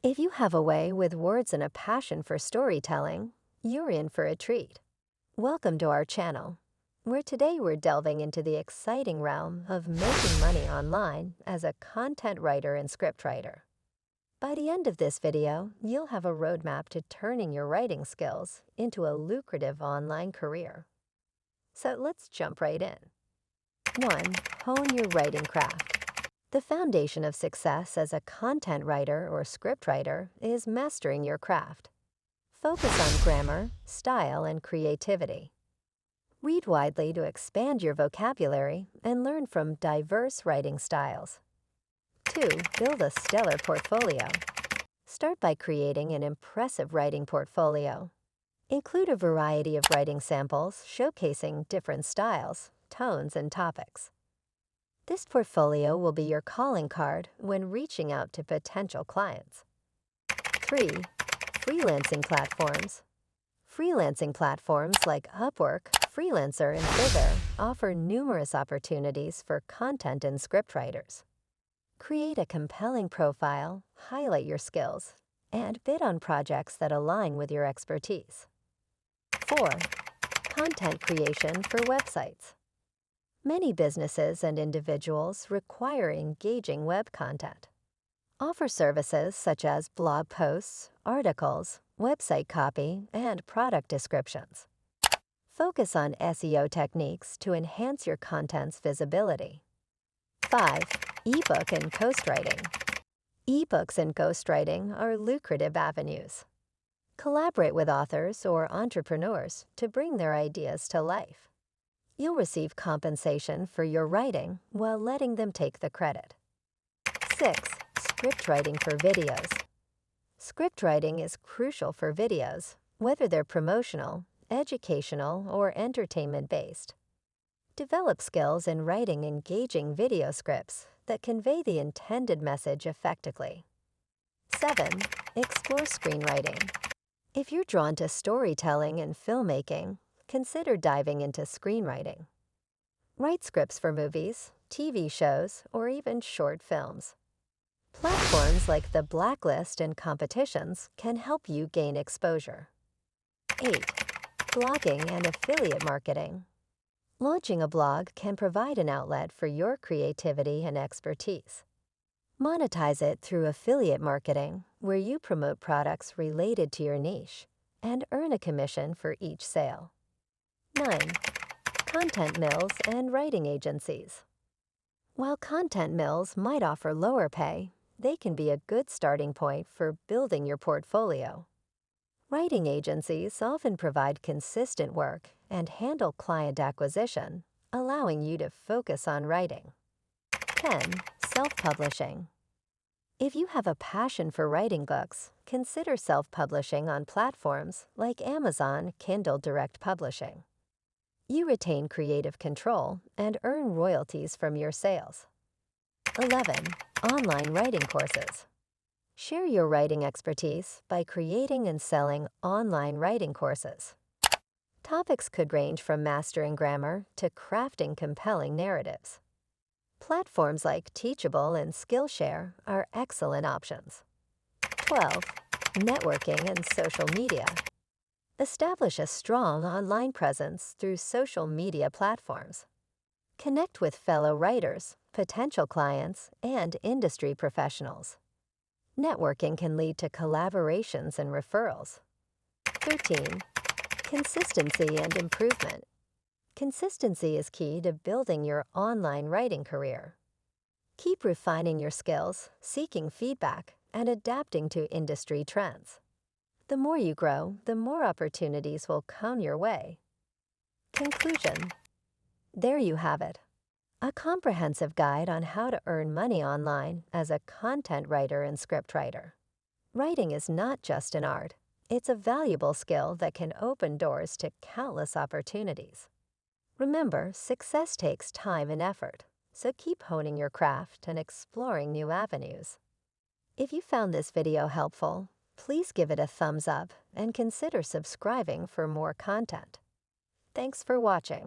If you have a way with words and a passion for storytelling, you're in for a treat. Welcome to our channel, where today we're delving into the exciting realm of making money online as a content writer and scriptwriter. By the end of this video, you'll have a roadmap to turning your writing skills into a lucrative online career. So let's jump right in. 1. Hone your writing craft. The foundation of success as a content writer or scriptwriter is mastering your craft. Focus on grammar, style, and creativity. Read widely to expand your vocabulary and learn from diverse writing styles. 2. Build a stellar portfolio. Start by creating an impressive writing portfolio. Include a variety of writing samples showcasing different styles, tones, and topics. This portfolio will be your calling card when reaching out to potential clients. 3. Freelancing platforms. Freelancing platforms like Upwork, Freelancer, and Fiverr offer numerous opportunities for content and scriptwriters. Create a compelling profile, highlight your skills, and bid on projects that align with your expertise. 4. Content creation for websites. Many businesses and individuals require engaging web content. Offer services such as blog posts, articles, website copy, and product descriptions. Focus on SEO techniques to enhance your content's visibility. 5. Ebook and ghostwriting. Ebooks and ghostwriting are lucrative avenues. Collaborate with authors or entrepreneurs to bring their ideas to life. You'll receive compensation for your writing while letting them take the credit. 6. Scriptwriting for videos. Scriptwriting is crucial for videos, whether they're promotional, educational, or entertainment-based. Develop skills in writing engaging video scripts that convey the intended message effectively. 7. Explore screenwriting. If you're drawn to storytelling and filmmaking, consider diving into screenwriting. Write scripts for movies, TV shows, or even short films. Platforms like The Blacklist and competitions can help you gain exposure. 8. Blogging and affiliate marketing. Launching a blog can provide an outlet for your creativity and expertise. Monetize it through affiliate marketing, where you promote products related to your niche and earn a commission for each sale. 9. Content mills and writing agencies. While content mills might offer lower pay, they can be a good starting point for building your portfolio. Writing agencies often provide consistent work and handle client acquisition, allowing you to focus on writing. 10. Self-publishing. If you have a passion for writing books, consider self-publishing on platforms like Amazon Kindle Direct Publishing. You retain creative control and earn royalties from your sales. 11. Online writing courses. Share your writing expertise by creating and selling online writing courses. Topics could range from mastering grammar to crafting compelling narratives. Platforms like Teachable and Skillshare are excellent options. 12. Networking and social media. Establish a strong online presence through social media platforms. Connect with fellow writers, potential clients, and industry professionals. Networking can lead to collaborations and referrals. 13. Consistency and improvement. Consistency is key to building your online writing career. Keep refining your skills, seeking feedback, and adapting to industry trends. The more you grow, the more opportunities will come your way. Conclusion. There you have it. A comprehensive guide on how to earn money online as a content writer and scriptwriter. Writing is not just an art. It's a valuable skill that can open doors to countless opportunities. Remember, success takes time and effort, so keep honing your craft and exploring new avenues. If you found this video helpful, please give it a thumbs up and consider subscribing for more content. Thanks for watching.